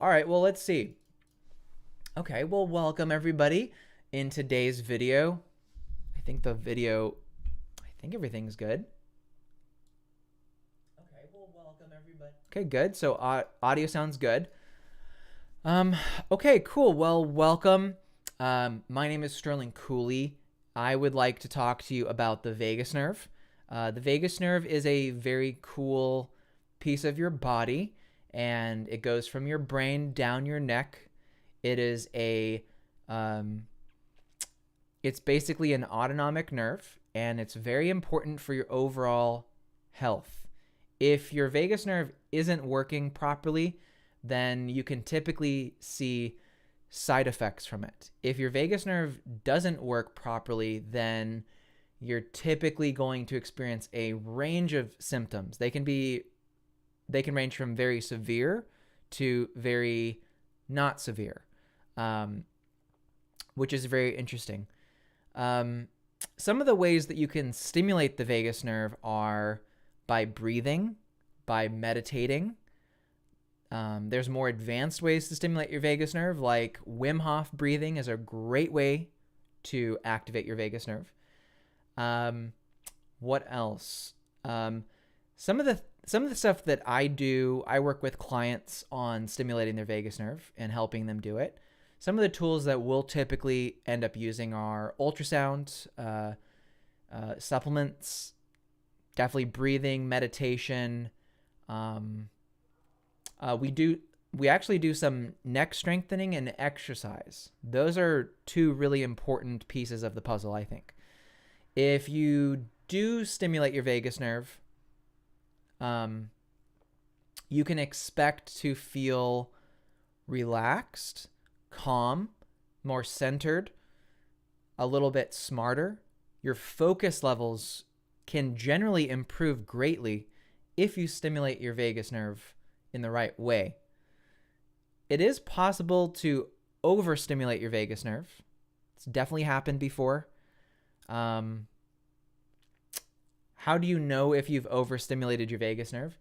All right, well, let's see. Okay, well, welcome everybody in today's video. I think everything's good. Okay, well, welcome everybody. Okay, good. So audio sounds good. Um, okay, cool. Well, welcome. My name is Sterling Cooley. I would like to talk to you about the vagus nerve. The vagus nerve is a very cool piece of your body, and it goes from your brain down your neck. It is um, it's basically an autonomic nerve, and it's very important for your overall health. If your vagus nerve isn't working properly, then you can typically see side effects from it. If your vagus nerve doesn't work properly, then you're typically going to experience a range of symptoms. They can range from very severe to very not severe, which is very interesting. Some of the ways that you can stimulate the vagus nerve are by breathing, by meditating. There's more advanced ways to stimulate your vagus nerve, like Wim Hof breathing is a great way to activate your vagus nerve. What else? Some of the stuff that I do, I work with clients on stimulating their vagus nerve and helping them do it. Some of the tools that we'll typically end up using are ultrasound, supplements, definitely breathing, meditation. We actually do some neck strengthening and exercise. Those are two really important pieces of the puzzle, I think. If you do stimulate your vagus nerve, you can expect to feel relaxed, calm, more centered, a little bit smarter. Your focus levels can generally improve greatly if you stimulate your vagus nerve in the right way. It is possible to overstimulate your vagus nerve. It's definitely happened before. How do you know if you've overstimulated your vagus nerve?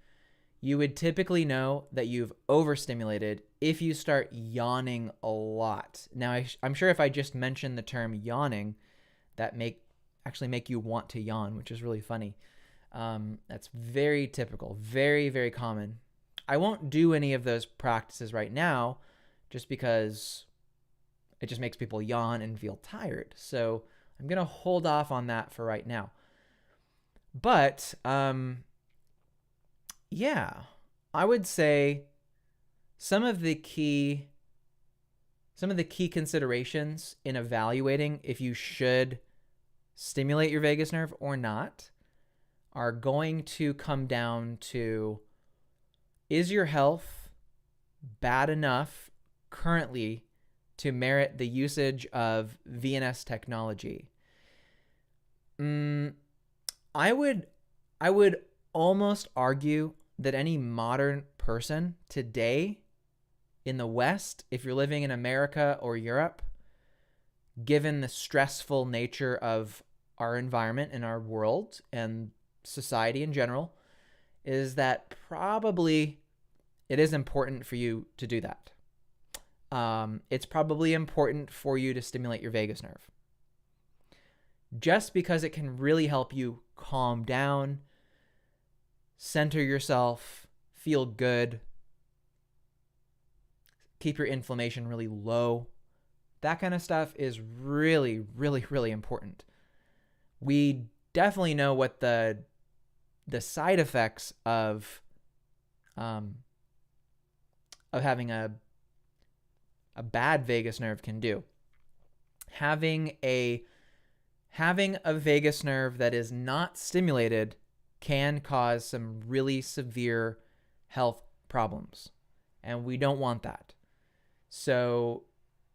You would typically know that you've overstimulated if you start yawning a lot. Now, I'm sure if I just mentioned the term yawning, that actually make you want to yawn, which is really funny. That's very typical, very, very common. I won't do any of those practices right now just because it just makes people yawn and feel tired. So I'm going to hold off on that for right now. But yeah, I would say some of the key considerations in evaluating if you should stimulate your vagus nerve or not are going to come down to, is your health bad enough currently to merit the usage of VNS technology? I would almost argue that any modern person today in the West, if you're living in America or Europe, given the stressful nature of our environment and our world and society in general, is that probably it is important for you to do that. It's probably important for you to stimulate your vagus nerve, just because it can really help you calm down, center yourself, feel good, keep your inflammation really low. That kind of stuff is really, really, really important. We definitely know what the side effects of having a bad vagus nerve can do. Having a vagus nerve that is not stimulated can cause some really severe health problems, and we don't want that. So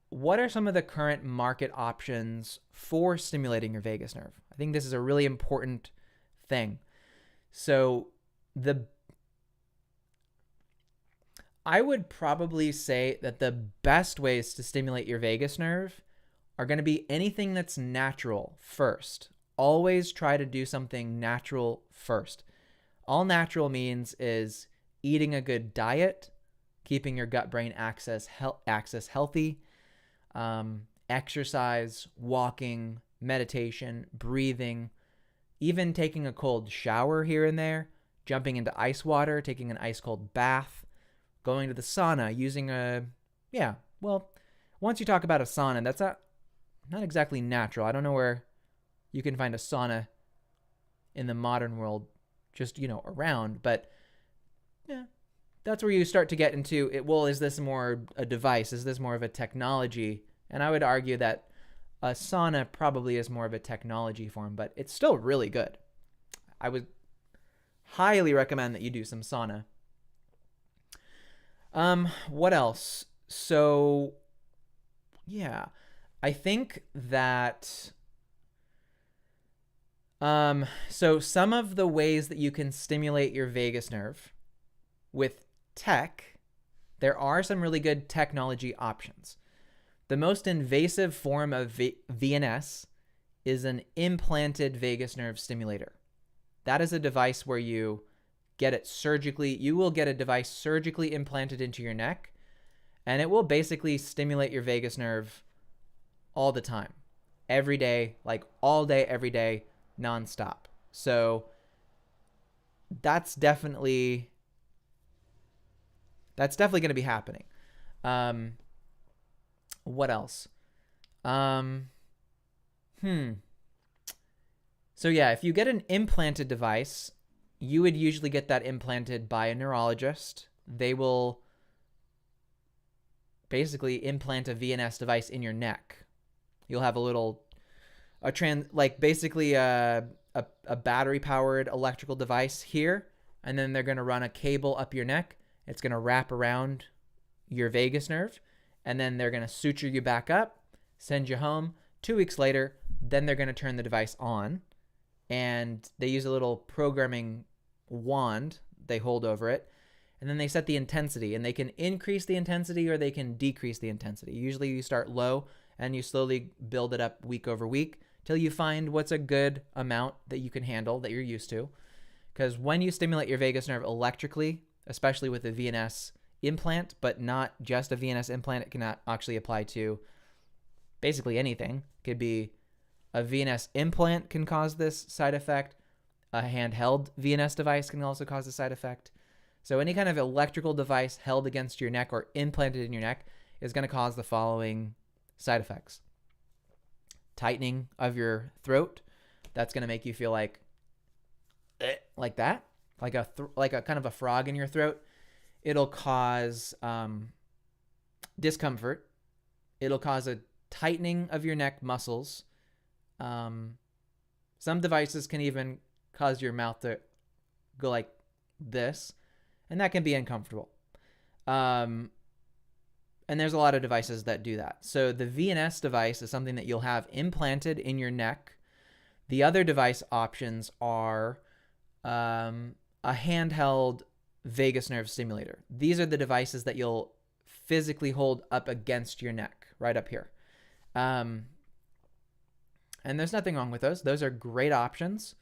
what are some of the current market options for stimulating your vagus nerve? I think this is a really important thing. So I would probably say that the best ways to stimulate your vagus nerve are going to be anything that's natural first. Always try to do something natural first. All natural means is eating a good diet, keeping your gut-brain axis healthy. Exercise, walking, meditation, breathing, even taking a cold shower here and there, jumping into ice water, taking an ice cold bath, going to the sauna, using once you talk about a sauna, that's not exactly natural. I don't know where you can find a sauna in the modern world just, around, but yeah, that's where you start to get into it. Well, is this more a device? Is this more of a technology? And I would argue that a sauna probably is more of a technology form, but it's still really good. I would highly recommend that you do some sauna. What else? So, yeah, I think that so some of the ways that you can stimulate your vagus nerve with tech, there are some really good technology options. The most invasive form of VNS is an implanted vagus nerve stimulator. That is a device where you will get a device surgically implanted into your neck, and it will basically stimulate your vagus nerve all the time, every day, like all day, every day, nonstop. So that's definitely going to be happening. What else? So yeah, if you get an implanted device, you would usually get that implanted by a neurologist. They will basically implant a VNS device in your neck. You'll have a battery powered electrical device here, and then they're going to run a cable up your neck. It's going to wrap around your vagus nerve, and then they're going to suture you back up, send you home. 2 weeks later, then they're going to turn the device on, and they use a little programming wand they hold over it, and then they set the intensity, and they can increase the intensity or they can decrease the intensity. Usually you start low and you slowly build it up week over week till you find what's a good amount that you can handle, that you're used to. Because when you stimulate your vagus nerve electrically, especially with a VNS implant, but not just a VNS implant, it can actually apply to basically anything. It could be a VNS implant can cause this side effect. A handheld VNS device can also cause a side effect. So any kind of electrical device held against your neck or implanted in your neck is going to cause the following side effects. Tightening of your throat. That's going to make you feel like that, like a kind of a frog in your throat. It'll cause discomfort. It'll cause a tightening of your neck muscles. Some devices can even cause your mouth to go like this, and that can be uncomfortable. And there's a lot of devices that do that. So the VNS device is something that you'll have implanted in your neck. The other device options are a handheld vagus nerve stimulator. These are the devices that you'll physically hold up against your neck, right up here. And there's nothing wrong with those. Those are great options.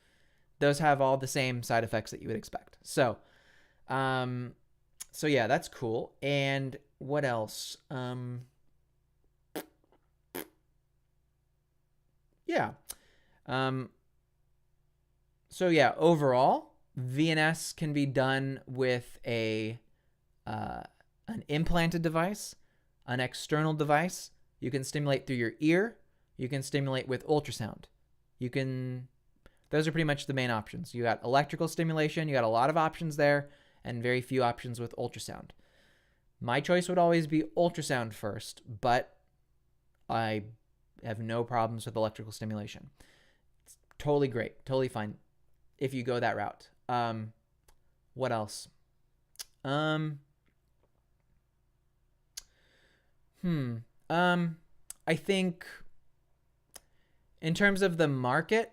Those have all the same side effects that you would expect. So yeah, that's cool. And what else? So yeah, overall, VNS can be done with an implanted device, an external device. You can stimulate through your ear. You can stimulate with ultrasound. Those are pretty much the main options. You got electrical stimulation. You got a lot of options there and very few options with ultrasound. My choice would always be ultrasound first, but I have no problems with electrical stimulation. It's totally great, totally fine if you go that route. What else? I think in terms of the market,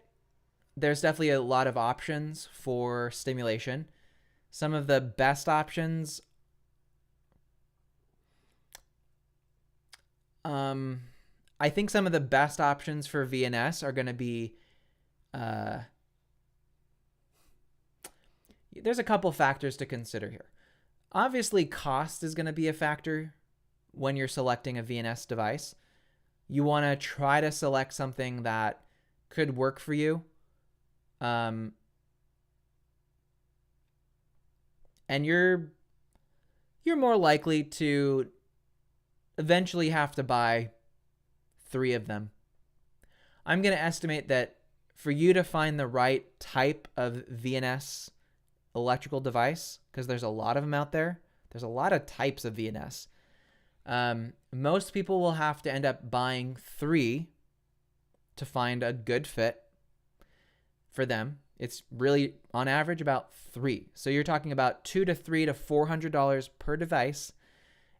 there's definitely a lot of options for stimulation. Some of the best options, I think some of the best options for VNS are going to be, there's a couple factors to consider here. Obviously, cost is going to be a factor when you're selecting a VNS device. You want to try to select something that could work for you. And you're more likely to eventually have to buy 3 of them. I'm going to estimate that for you to find the right type of VNS electrical device, because there's a lot of them out there, there's a lot of types of VNS. Most people will have to end up buying 3 to find a good fit for them. It's really, on average, about 3. So you're talking about $200 to $400 per device,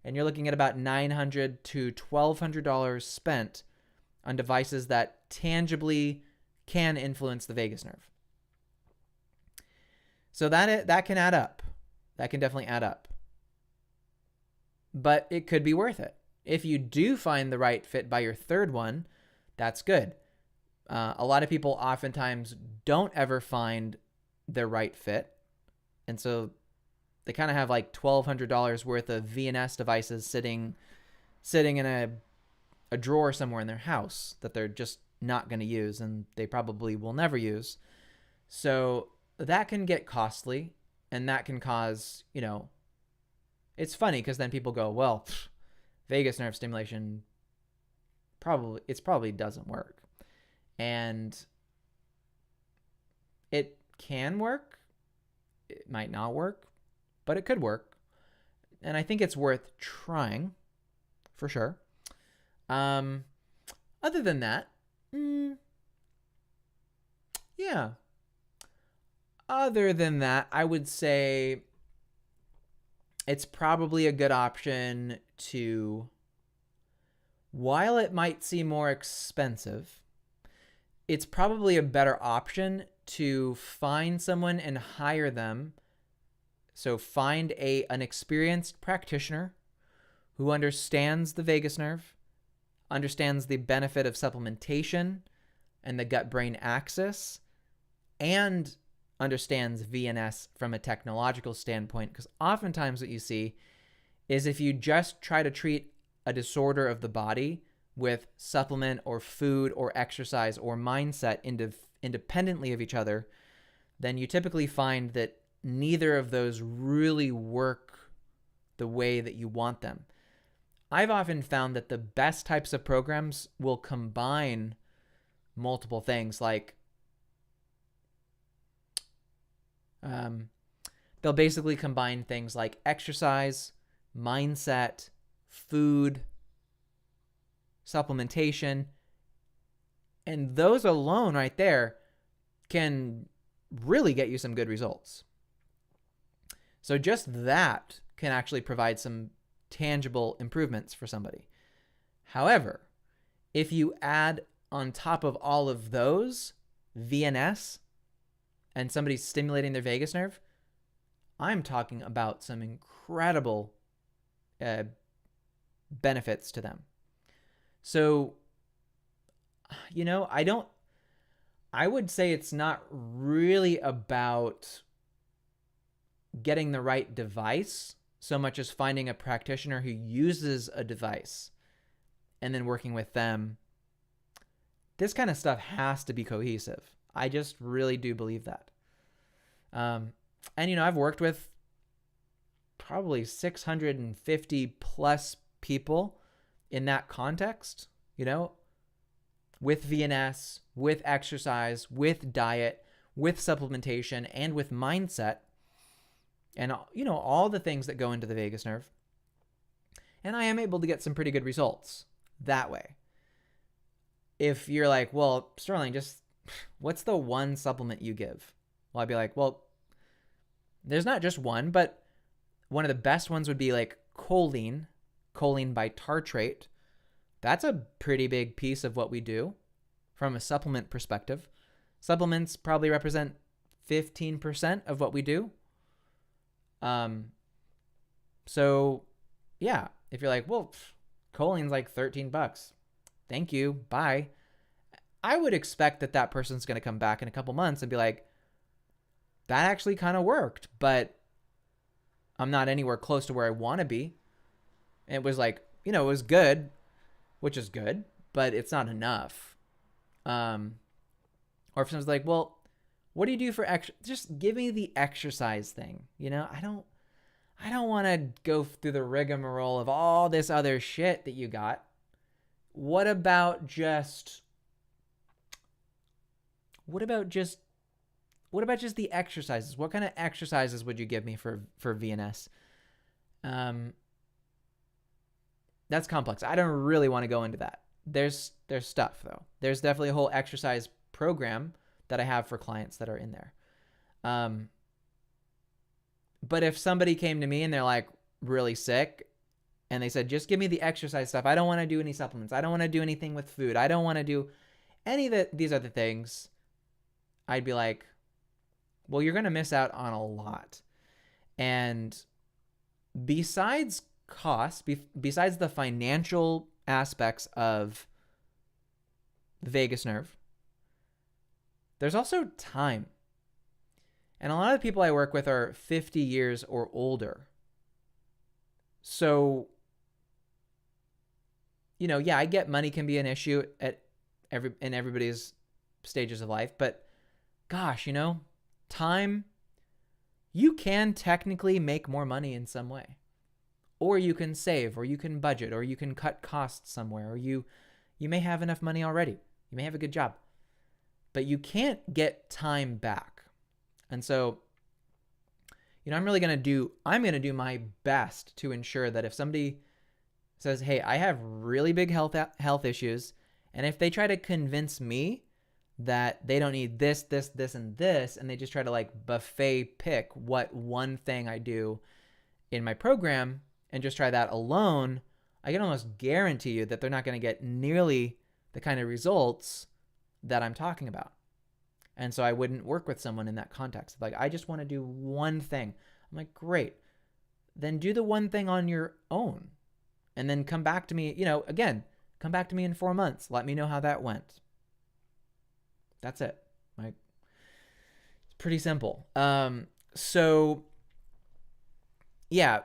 and you're looking at about $900 to $1,200 spent on devices that tangibly can influence the vagus nerve. So that can add up. That can definitely add up. But it could be worth it. If you do find the right fit by your 3rd one, that's good. A lot of people oftentimes don't ever find their right fit. And so they kind of have like $1,200 worth of VNS devices sitting in a drawer somewhere in their house that they're just not going to use, and they probably will never use. So that can get costly, and that can cause, it's funny because then people go, well, vagus nerve stimulation probably doesn't work. And it can work. It might not work, but it could work. And I think it's worth trying for sure. Other than that, yeah. Other than that, I would say it's probably a good option to, while it might seem more expensive, it's probably a better option to find someone and hire them. So find an experienced practitioner who understands the vagus nerve, understands the benefit of supplementation and the gut-brain axis, and understands VNS from a technological standpoint. Because oftentimes what you see is if you just try to treat a disorder of the body with supplement or food or exercise or mindset independently of each other, then you typically find that neither of those really work the way that you want them. I've often found that the best types of programs will combine multiple things, like they'll basically combine things like exercise, mindset, food, supplementation, and those alone right there can really get you some good results. So just that can actually provide some tangible improvements for somebody. However, if you add on top of all of those VNS and somebody's stimulating their vagus nerve, I'm talking about some incredible benefits to them. So, I would say it's not really about getting the right device so much as finding a practitioner who uses a device and then working with them. This kind of stuff has to be cohesive. I just really do believe that. And, I've worked with probably 650 plus people in that context, with VNS, with exercise, with diet, with supplementation, and with mindset, and, all the things that go into the vagus nerve. And I am able to get some pretty good results that way. If you're like, well, Sterling, just what's the one supplement you give? Well, I'd be like, well, there's not just one, but one of the best ones would be like choline by tartrate. That's a pretty big piece of what we do from a supplement perspective. Supplements probably represent 15% of what we do. So yeah, if you're like, well, choline's like $13. Thank you. Bye. I would expect that person's going to come back in a couple months and be like, that actually kind of worked, but I'm not anywhere close to where I want to be. It was like, it was good, which is good, but it's not enough. Or if someone's like, well, what do you do for extra? Just give me the exercise thing. I don't want to go through the rigmarole of all this other shit that you got. What about just the exercises? What kind of exercises would you give me for VNS? That's complex. I don't really want to go into that. There's stuff though. There's definitely a whole exercise program that I have for clients that are in there. But if somebody came to me and they're like really sick and they said, just give me the exercise stuff. I don't want to do any supplements. I don't want to do anything with food. I don't want to do any of these other things. I'd be like, well, you're going to miss out on a lot. And besides cost, besides the financial aspects of the vagus nerve, there's also time. And a lot of the people I work with are 50 years or older. So, yeah, I get money can be an issue in everybody's stages of life, but gosh, time, you can technically make more money in some way. Or you can save, or you can budget, or you can cut costs somewhere, or you may have enough money already. You may have a good job. But you can't get time back. And so, I'm going to do my best to ensure that if somebody says, hey, I have really big health issues, and if they try to convince me that they don't need this, and this, and they just try to like buffet pick what one thing I do in my program and just try that alone, I can almost guarantee you that they're not going to get nearly the kind of results that I'm talking about. And so I wouldn't work with someone in that context. Like, I just want to do one thing. I'm like, great. Then do the one thing on your own. And then come back to me, come back to me in 4 months. Let me know how that went. That's it. Like, it's pretty simple. So yeah,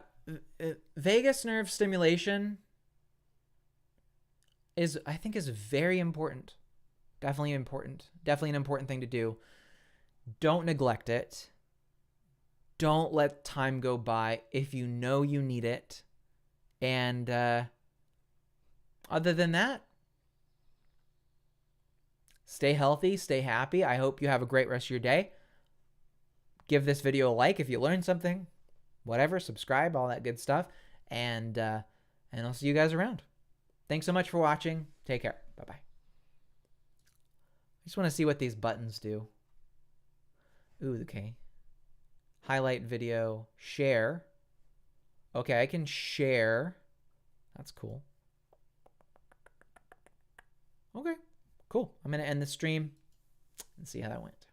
vagus nerve stimulation I think is very important. Definitely important. Definitely an important thing to do. Don't neglect it. Don't let time go by if you know you need it. And other than that, stay healthy, stay happy. I hope you have a great rest of your day. Give this video a like if you learned something. Whatever, subscribe, all that good stuff. And I'll see you guys around. Thanks so much for watching. Take care. Bye-bye. I just want to see what these buttons do. Ooh, okay. Highlight video, share. Okay, I can share. That's cool. Okay, cool. I'm going to end the stream and see how that went.